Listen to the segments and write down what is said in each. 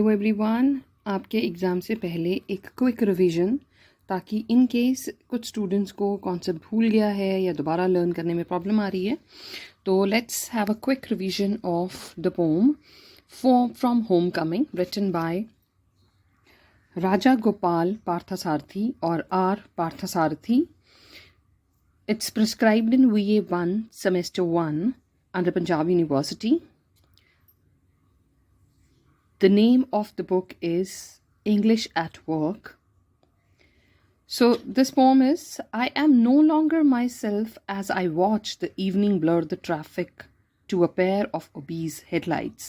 Hello everyone, आपके exam से पहले एक क्विक रिवीजन, ताकि इन केस कुछ स्टूडेंट्स को कॉन्सेप्ट भूल गया है या दोबारा लर्न करने में प्रॉब्लम आ रही है, तो let's have a quick revision of the poem from homecoming written by Rajagopal Parthasarathy और R Parthasarathy. It's prescribed in VA1 semester 1 under Punjab University. The name of the book is English at Work. So this poem is, I am no longer myself as I watch the evening blur the traffic to a pair of obese headlights.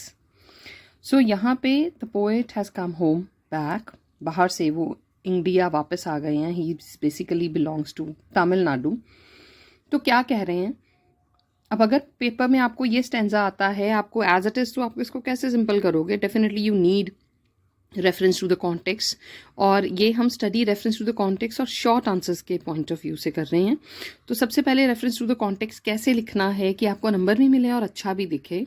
So यहाँ पे the poet has come home back. बाहर से वो India वापस आ गए हैं. He basically belongs to Tamil Nadu. तो क्या कह रहे हैं? अब अगर पेपर में आपको ये स्टेंजा आता है, आपको एज इट इज़, तो आप इसको कैसे सिंपल करोगे? Definitely you need reference to the context, और ये हम study reference to the context और शॉर्ट आंसर्स के पॉइंट ऑफ व्यू से कर रहे हैं. तो सबसे पहले रेफरेंस टू द कॉन्टेक्स्ट कैसे लिखना है कि आपको नंबर भी मिले और अच्छा भी दिखे.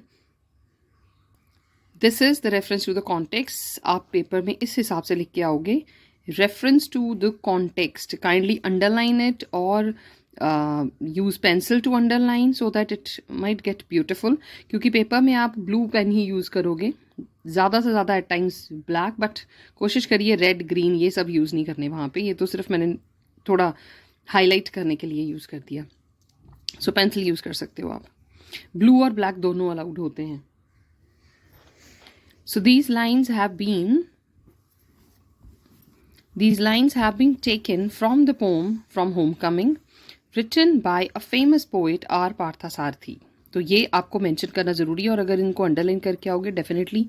This is the reference to the context. आप पेपर में इस हिसाब से लिख के आओगे. Reference to the context, kindly underline it और use pencil to underline so that it might get beautiful. क्योंकि पेपर में आप ब्लू पेन ही यूज़ करोगे, ज़्यादा से ज़्यादा एट टाइम्स ब्लैक, बट कोशिश करिए रेड ग्रीन ये सब यूज़ नहीं करने वहाँ पे. ये तो सिर्फ मैंने थोड़ा हाईलाइट करने के लिए यूज़ कर दिया. सो पेंसिल यूज़ कर सकते हो आप. ब्लू और ब्लैक दोनों अलाउड होते हैं. सो these lines have been taken from the poem From Homecoming, written by a famous poet R. Parthasarathy. तो ये आपको मेंशन करना ज़रूरी है, और अगर इनको अंडरलाइन करके आओगे डेफिनेटली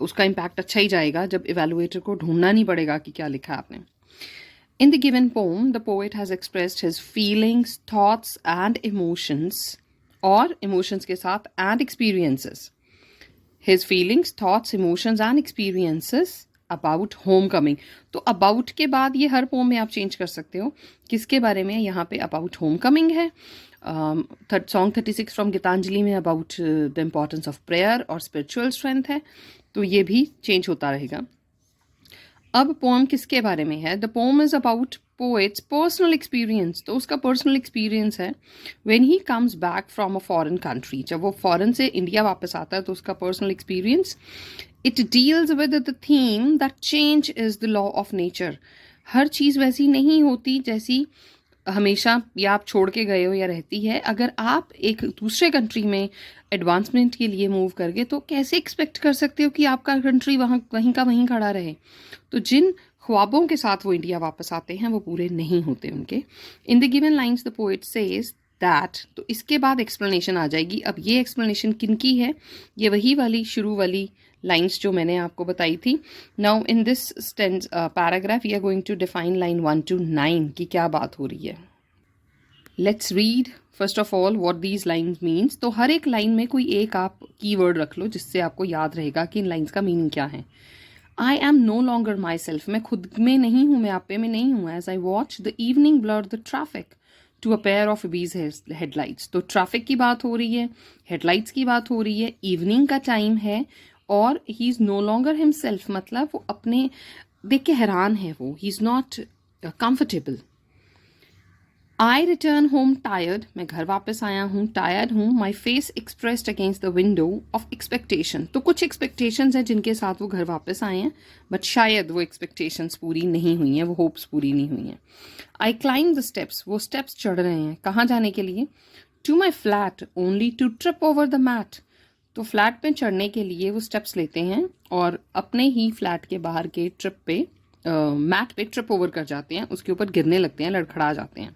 उसका इम्पैक्ट अच्छा ही जाएगा. जब इवेलुएटर को ढूंढना नहीं पड़ेगा कि क्या लिखा आपने. In the given poem, the poet has expressed his feelings, thoughts and emotions, और emotions के साथ and experiences. His feelings, thoughts, emotions and experiences about home coming. तो अबाउट के बाद ये हर पोम में आप चेंज कर सकते हो. किसके बारे में? यहाँ पे अबाउट होम कमिंग है. सॉन्ग 36 फ्रॉम गीतांजलि में about the importance of prayer और स्पिरिचुअल स्ट्रेंथ है. तो ये भी चेंज होता रहेगा. अब पोम किसके बारे में है? The poem is about poets personal experience. तो उसका पर्सनल एक्सपीरियंस है when he comes back from a foreign country. जब वो फॉरेन से इंडिया वापस आता है तो उसका personal experience. It deals with the theme that change is the law of nature. हर चीज़ वैसी नहीं होती जैसी हमेशा या आप छोड़ के गए हो या रहती है. अगर आप एक दूसरे कंट्री में एडवांसमेंट के लिए मूव कर गए तो कैसे एक्सपेक्ट कर सकते हो कि आपका कंट्री वहाँ वहीं का वहीं खड़ा रहे. तो जिन ख्वाबों के साथ वो इंडिया वापस आते हैं वो पूरे नहीं होते उनके. In the given lines the poet says that. तो इसके बाद एक्सप्लेनेशन आ जाएगी. अब ये एक्सप्लेनेशन किन की है? ये वही वाली शुरू वाली लाइन्स जो मैंने आपको बताई थी. Now in this paragraph we are going to define line 1 to 9 की क्या बात हो रही है. Let's read first of all what these lines means. तो हर एक लाइन में कोई एक आप कीवर्ड रख लो जिससे आपको याद रहेगा कि इन लाइन्स का मीनिंग क्या है. I am no longer myself. मैं खुद में नहीं हूँ, मैं आप पे में नहीं हूँ. As I watch the evening blur the traffic to a pair of beady headlights. तो ट्रैफिक की बात हो रही है, हेडलाइट्स की बात हो रही है, इवनिंग का टाइम है, और he is no longer himself. मतलब वो अपने देख के हैरान है. वो he is not comfortable. I return home tired. मैं घर वापस आया हूँ, टायर्ड हूँ. My face expressed against the window of expectation. तो कुछ एक्सपेक्टेशंस हैं जिनके साथ वो घर वापस आए हैं, बट शायद वो एक्सपेक्टेशंस पूरी नहीं हुई हैं, वो होप्स पूरी नहीं हुई हैं. I climb the steps. वो स्टेप्स चढ़ रहे हैं. कहाँ जाने के लिए? To my flat only to trip over the mat. तो फ्लैट पे चढ़ने के लिए वो स्टेप्स लेते हैं और अपने ही फ्लैट के बाहर के ट्रिप पे मैट पे ट्रिप ओवर कर जाते हैं, उसके ऊपर गिरने लगते हैं, लड़खड़ा जाते हैं.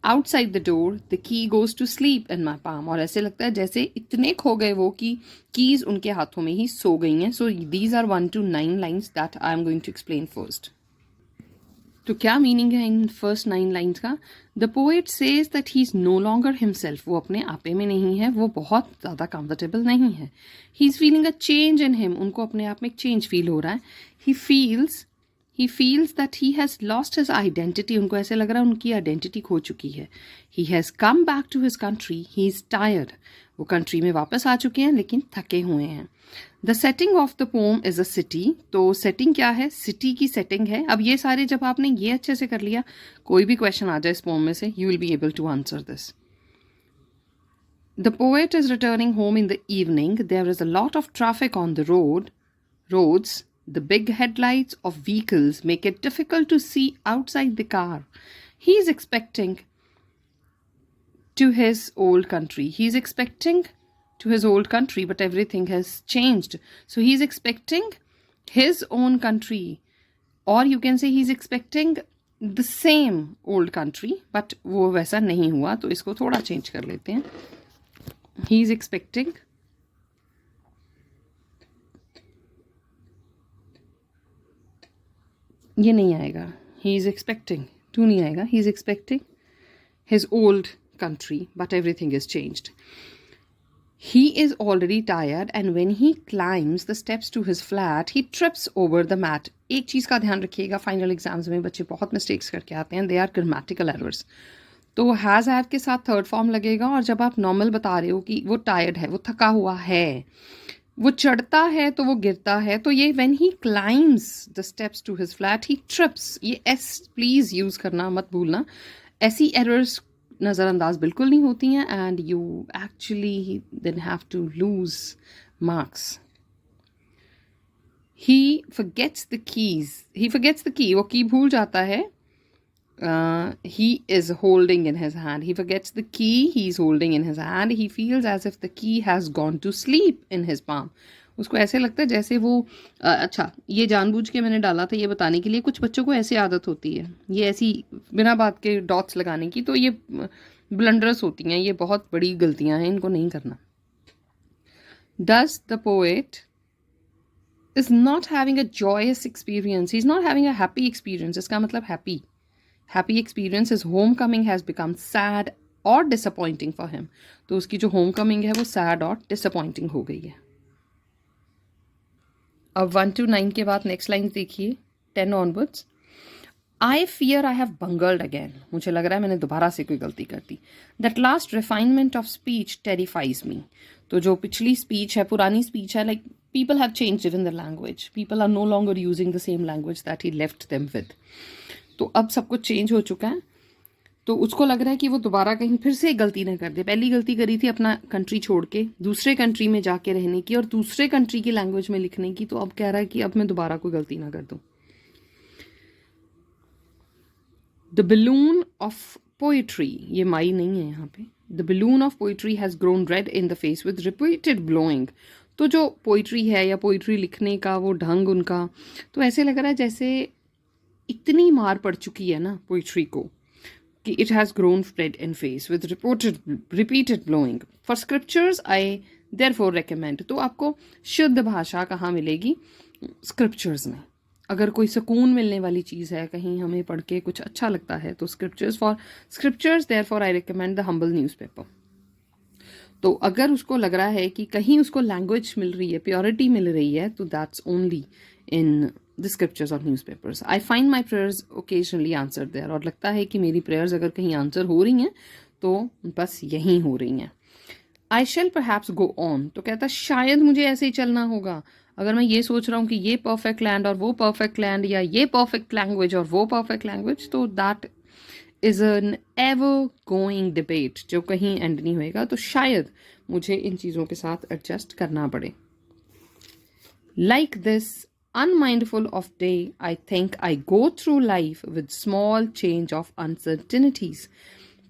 Outside the door the key goes to sleep in my palm. और ऐसे लगता है जैसे इतने खो गए वो कि कीज उनके हाथों में ही सो गई हैं. So these are 1 to 9 lines that I am going to explain first. तो क्या मीनिंग है इन फर्स्ट 9 लाइन्स का? The poet says that he is no longer himself. वो अपने आपे में नहीं है, वो बहुत ज़्यादा कंफर्टेबल नहीं है. He is feeling a change in him. उनको अपने आप में एक चेंज फील हो रहा है. ही feels that he has lost his identity. उनको ऐसे लग रहा है उनकी आइडेंटिटी खो चुकी है. He has come back to his country. He is tired. वो कंट्री में वापस आ चुके हैं लेकिन थके हुए हैं। The setting of the poem is a city, तो सेटिंग क्या है, सिटी की सेटिंग है। अब ये सारे जब आपने ये अच्छे से कर लिया, कोई भी क्वेश्चन आ जाए इस पोम में से, you will be able to answer this. The poet is returning home in the evening, there is a lot of traffic on the roads. The big headlights of vehicles make it difficult to see outside the car. He is expecting to his old country. He's expecting to his old country, but everything has changed. So he's expecting his own country, or you can say he's expecting the same old country, but वो वैसा नहीं हुआ, तो इसको थोड़ा change कर लेते हैं. He's expecting ये नहीं आएगा. He is expecting, टू नहीं आएगा. He is expecting his old country, but everything is changed. He is already tired, and when he climbs the steps to his flat, he trips over the mat. एक चीज़ का ध्यान रखिएगा, final exams में बच्चे बहुत mistakes करके आते हैं. They are grammatical errors. तो हैज़ हैव के साथ थर्ड फॉर्म लगेगा, और जब आप नॉर्मल बता रहे हो कि वो टायर्ड है, वो थका हुआ है, वो चढ़ता है तो वो गिरता है, तो ये when he climbs the steps to his flat he trips. ये एस प्लीज़ यूज़ करना मत भूलना. ऐसी एरर्स नज़रअंदाज बिल्कुल नहीं होती हैं, and you actually then have to lose marks. He forgets the keys, he forgets the key, वो की भूल जाता है. He is holding in his hand. He forgets the key he is holding in his hand. He feels as if the key has gone to sleep in his palm. उसको ऐसे लगता है जैसे वो अच्छा, ये जानबूझ के मैंने डाला था ये बताने के लिए. कुछ बच्चों को ऐसी आदत होती है, ये ऐसी बिना बात के डॉट्स लगाने की, तो ये ब्लंडर्स होती हैं, ये बहुत बड़ी गलतियां हैं, इनको नहीं करना. Does the poet is not having a joyous experience. He's not having a happy experience. इसका मतलब happy experience, his homecoming has become sad or disappointing for him. तो उसकी जो homecoming है वो sad और disappointing हो गई है. अब 1 to 9 के बाद नेक्स्ट लाइन देखिए, 10 onwards. I fear I have bungled again. मुझे लग रहा है मैंने दोबारा से कोई गलती कर दी. That last refinement of speech terrifies me. तो जो पिछली स्पीच है, पुरानी स्पीच है, like people have changed even the language. People are no longer using the same language that he left them with. तो अब सब कुछ चेंज हो चुका है, तो उसको लग रहा है कि वो दोबारा कहीं फिर से गलती ना कर दे. पहली गलती करी थी अपना कंट्री छोड़ के दूसरे कंट्री में जाके रहने की और दूसरे कंट्री की लैंग्वेज में लिखने की, तो अब कह रहा है कि अब मैं दोबारा कोई गलती ना कर दूं. द बलून ऑफ पोइट्री, ये माई नहीं है यहाँ पे. The balloon of poetry has grown red in the face with repeated blowing. तो जो पोइट्री है या पोइट्री लिखने का वो ढंग उनका, तो ऐसे लग रहा है जैसे इतनी मार पड़ चुकी है ना पोइट्री को कि it has grown red in face with repeated blowing. For scriptures I therefore recommend. तो आपको शुद्ध भाषा कहाँ मिलेगी? स्क्रिप्चर्स में. अगर कोई सुकून मिलने वाली चीज़ है, कहीं हमें पढ़ के कुछ अच्छा लगता है, तो scriptures. For scriptures therefore I recommend the humble newspaper. तो अगर उसको लग रहा है कि कहीं उसको लैंग्वेज मिल रही है, प्योरिटी मिल रही है, तो that's only in the scriptures और newspapers. I find my prayers occasionally answer there. और लगता है कि मेरी प्रेयर्स अगर कहीं आंसर हो रही हैं तो बस यहीं हो रही हैं. I shall perhaps go on. तो कहता शायद मुझे ऐसे ही चलना होगा. अगर मैं ये सोच रहा हूँ कि ये परफेक्ट लैंड और वो परफेक्ट लैंड, या ये परफेक्ट लैंग्वेज और वो परफेक्ट लैंग्वेज, तो that is an ever going debate जो कहीं एंड नहीं होएगा. तो शायद मुझे इन चीज़ों के साथ एडजस्ट करना पड़े. Like this unmindful of day, I think I go through life with small change of uncertainties.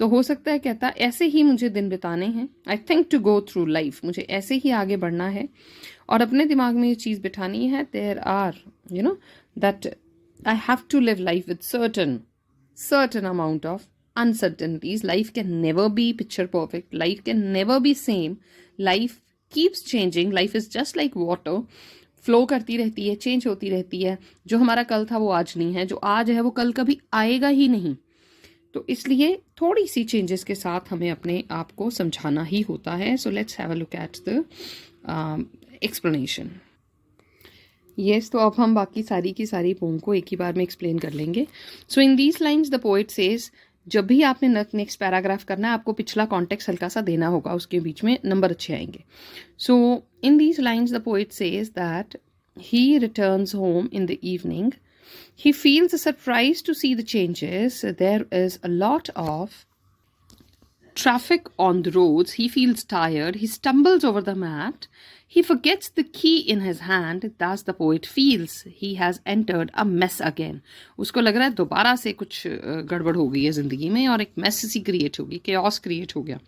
तो हो सकता है कहता ऐसे ही मुझे दिन बिताने हैं. I think to go through life, मुझे ऐसे ही आगे बढ़ना है और अपने दिमाग में ये चीज़ बिठानी है. There are, you know, that I have to live life with certain amount of uncertainties. Life can never be picture perfect. Life can never be same. Life keeps changing. Life is just like water. Flow करती रहती है, change होती रहती है. जो हमारा कल था वो आज नहीं है, जो आज है वो कल कभी आएगा ही नहीं. तो इसलिए थोड़ी सी चेंजेस के साथ हमें अपने आप को समझाना ही होता है. So let's have a look at the explanation. Yes, तो अब हम बाकी सारी की सारी पोम को एक ही बार में एक्सप्लेन कर लेंगे. So in these lines the poet says जब भी आपने नेक्स्ट पैराग्राफ करना है आपको पिछला कॉन्टेक्स्ट हल्का सा देना होगा, उसके बीच में नंबर अच्छे आएंगे. So in these lines the poet says that he returns home in the evening. He feels surprised to see the changes. There is a lot of traffic on the roads. He feels tired. He stumbles over the mat. He forgets the key in his hand. Thus the poet feels he has entered a mess again. उसको लग रहा है दोबारा से कुछ गड़बड़ हो गई है ज़िंदगी में और एक mess सी क्रिएट होगी, chaos क्रिएट हो गया.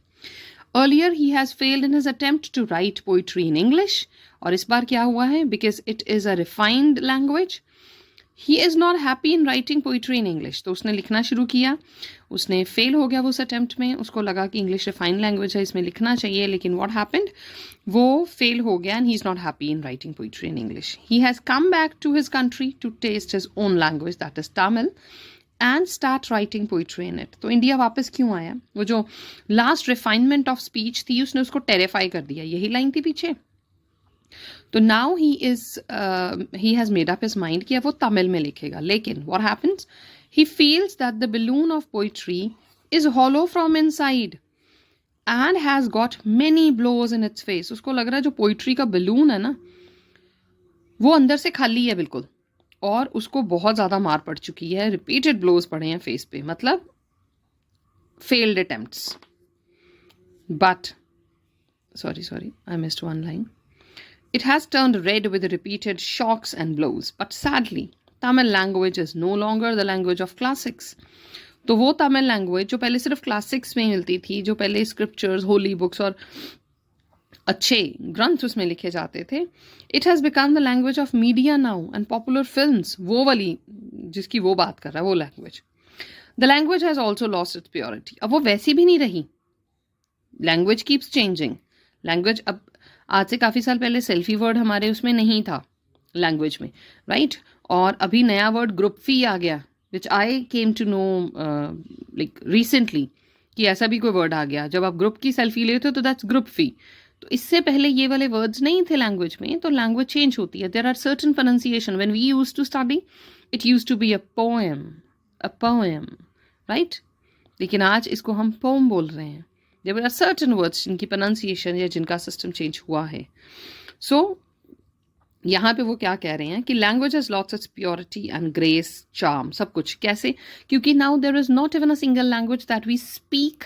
Earlier he has failed in his attempt to write poetry in English. और इस बार क्या हुआ है? Because it is a refined language. He is not happy in writing poetry in English. तो उसने लिखना शुरू किया, उसने फेल हो गया वो उस अटेम्प्ट में. उसको लगा कि इंग्लिश रिफाइंड लैंग्वेज है, इसमें लिखना चाहिए, लेकिन what happened? वो फेल हो गया and he is not happy in writing poetry in English. He has come back to his country to taste his own language, that is Tamil, and start writing poetry in it. तो India वापस क्यों आया? वो जो last refinement of speech थी उसने उसको terrify कर दिया, यही लाइन थी पीछे. तो now he has made up his mind कि अब वो तमिल में लिखेगा. लेकिन what happens? He feels that the balloon of poetry is hollow from inside and has got many blows in its face. उसको लग रहा है जो पोइट्री का बलून है ना वो अंदर से खाली है बिल्कुल, और उसको बहुत ज़्यादा मार पड़ चुकी है, रिपीटेड ब्लोज पड़े हैं फेस पे, मतलब failed attempts. But sorry, I missed one line. It has turned red with repeated shocks and blows. But sadly, Tamil language is no longer the language of classics. तो वो Tamil language जो पहले सिर्फ classics में मिलती थी, जो पहले स्क्रिप्चर्स, होली बुक्स और अच्छे ग्रंथ उसमें लिखे जाते थे, it has become the language of media now and popular films. वो वाली जिसकी वो बात कर रहा है वो language. The language has also lost its purity. अब वो वैसी भी नहीं रही. Language keeps changing. लैंग्वेज अब आज से काफ़ी साल पहले सेल्फी वर्ड हमारे उसमें नहीं था लैंग्वेज में, राइट? और अभी नया वर्ड ग्रुप फी आ गया, which I came to know like recently कि ऐसा भी कोई वर्ड आ गया. जब आप ग्रुप की सेल्फी लेते हो तो दैट्स ग्रुप फी. तो इससे पहले ये वाले वर्ड्स नहीं थे लैंग्वेज में. तो लैंग्वेज चेंज होती है. There are certain pronunciation. When we used to study it used to be a poem, right? लेकिन आज इसको हम पोम बोल रहे हैं. There are certain words जिनकी pronunciation या जिनका सिस्टम चेंज हुआ है. सो यहाँ पे वो क्या कह रहे हैं कि language has lost its purity and grace, charm, सब कुछ. कैसे? क्योंकि now there is not even a single language that we speak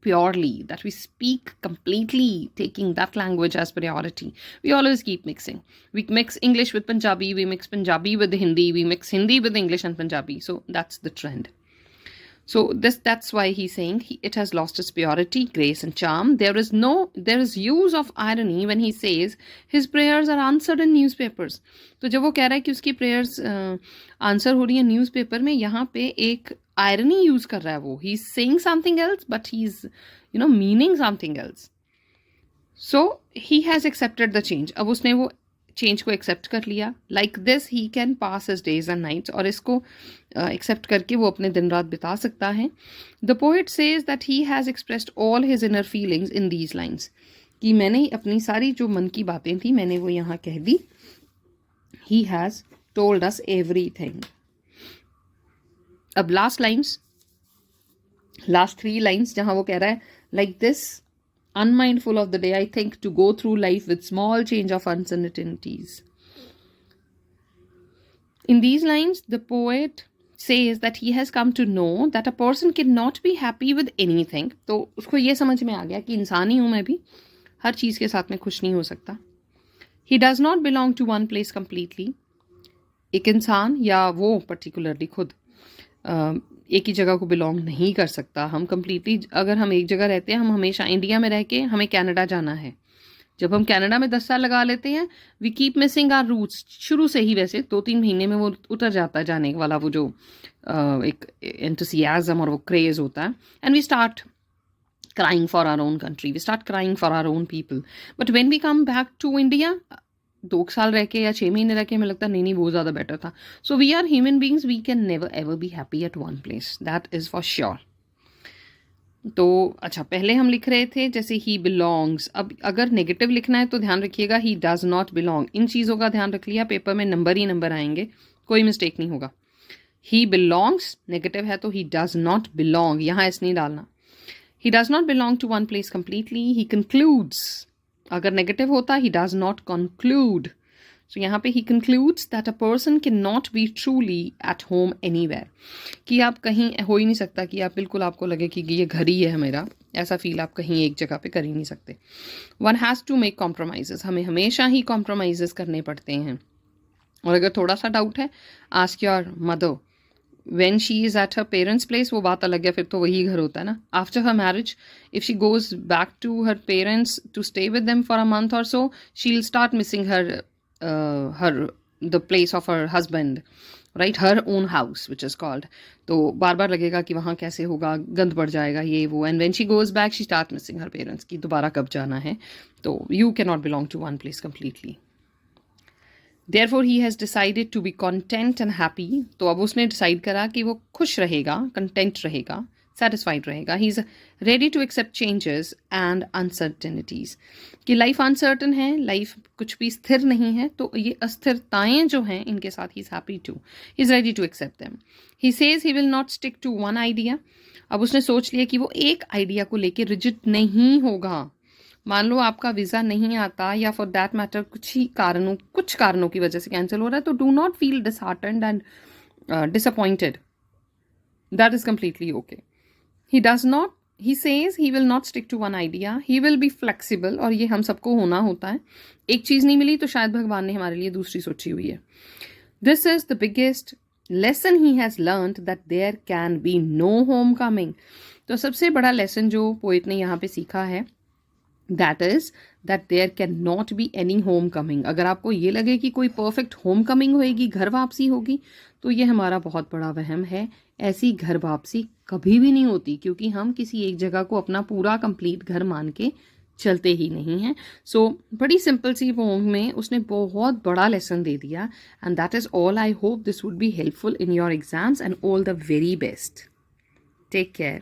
purely, that we speak completely, taking that language as priority. We always keep mixing. We mix English with Punjabi, we mix Punjabi with Hindi, we mix Hindi with English and Punjabi. So that's the trend. So that's why he's saying it has lost its purity, grace and charm. There is use of irony when he says his prayers are answered in newspapers. तो जब वो कह रहा है कि उसकी prayers answer हो रही है न्यूज़पेपर में, यहाँ पे एक irony यूज़ कर रहा है वो. He's saying something else but he's meaning something else. So he has accepted the change. अब उसने वो चेंज को एक्सेप्ट कर लिया. Like this he can pass his days and nights. और इसको एक्सेप्ट करके वो अपने दिन रात बिता सकता है. The poet says that he has expressed all his inner feelings in these lines. कि मैंने अपनी सारी जो मन की बातें थी मैंने वो यहाँ कह दी. He has told us everything. अब लास्ट थ्री लाइन्स जहाँ वो कह रहा है like this unmindful of the day, I think, to go through life with small change of uncertainties. In these lines, the poet says that he has come to know that a person cannot be happy with anything. तो उसको ये समझ में आ गया कि इंसान ही हूँ मैं भी, हर चीज़ के साथ में खुश नहीं हो सकता. He does not belong to one place completely. एक इंसान या वो पर्टिकुलरली खुद एक ही जगह को बिलोंग नहीं कर सकता. हम कम्प्लीटली, अगर हम एक जगह रहते हैं, हम हमेशा इंडिया में रह के हमें कनाडा जाना है. जब हम कनाडा में 10 साल लगा लेते हैं, we keep missing our roots. शुरू से ही वैसे 2-3 महीने में वो उतर जाता है जाने वाला वो जो एक एंथुसियाज्म और वो क्रेज़ होता है. And we start crying for our own country, we start crying for our own people. But when we come back to India, 2 साल रह के या 6 महीने रह के हमें लगता है नहीं वो ज़्यादा बेटर था. So we are human beings, we can never ever be happy at one place, that is for sure. तो अच्छा, पहले हम लिख रहे थे जैसे ही बिलोंग्स. अब अगर नेगेटिव लिखना है तो ध्यान रखिएगा ही डज नॉट बिलोंग. इन चीज़ों का ध्यान रख लिया, पेपर में नंबर ही नंबर आएंगे, कोई मिस्टेक नहीं होगा. ही बिलोंग्स नेगेटिव है तो ही डज नॉट बिलोंग, यहाँ एस नहीं डालना। He does not belong to one place completely. He concludes, अगर नेगेटिव होता he does not conclude. So यहाँ पे he concludes that a person can not be truly at home anywhere, कि आप कहीं हो ही नहीं सकता कि आप बिल्कुल आपको लगे कि ये घर ही है मेरा, ऐसा फील आप कहीं एक जगह पे कर ही नहीं सकते। One has to make compromises, हमें हमेशा ही कॉम्प्रोमाइजेस करने पड़ते हैं। और अगर थोड़ा सा डाउट है, ask your mother when she is at her parents place, वो बात अलग है, फिर तो वही घर होता है ना। After her marriage, if she goes back to her parents to stay with them for a month or so, she'll start missing the place of her husband, right? Her own house, which is called. तो बार बार लगेगा कि वहाँ कैसे होगा, गंद पड़ जाएगा ये वो। And when she goes back, she start missing her parents, कि दोबारा कब जाना है। तो you cannot belong to one place completely. Therefore he has decided to be content and happy. तो अब उसने डिसाइड करा कि वो खुश रहेगा, कंटेंट रहेगा, सेटिस्फाइड रहेगा। He is ready to accept changes and uncertainties, कि लाइफ अनसर्टन है, लाइफ कुछ भी स्थिर नहीं है, तो ये अस्थिरताएं जो हैं इनके साथ he is happy to, he is ready to accept them. He says he will not stick to one idea. अब उसने सोच लिया कि वो एक आइडिया को लेके रिजिड नहीं होगा। मान लो आपका वीज़ा नहीं आता, या फॉर दैट मैटर कुछ कारणों की वजह से कैंसिल हो रहा है, तो do not feel disheartened and disappointed, that is completely okay. He does not, he says he will not stick to one idea, he will be flexible, और ये हम सबको होना होता है। एक चीज़ नहीं मिली तो शायद भगवान ने हमारे लिए दूसरी सोची हुई है। This is the biggest lesson he has learned that there can be no homecoming. तो सबसे बड़ा लेसन जो पोइट ने यहाँ पे सीखा है, that is that there can not be any homecoming. अगर आपको ये लगे कि कोई परफेक्ट होम कमिंग होएगी, घर वापसी होगी, तो ये हमारा बहुत बड़ा वहम है। ऐसी घर वापसी कभी भी नहीं होती, क्योंकि हम किसी एक जगह को अपना पूरा कंप्लीट घर मान के चलते ही नहीं हैं। सो बड़ी सिंपल सी पोम में उसने बहुत बड़ा लेसन दे दिया। And that is all. I hope this would be helpful in your exams and all the very best. Take care.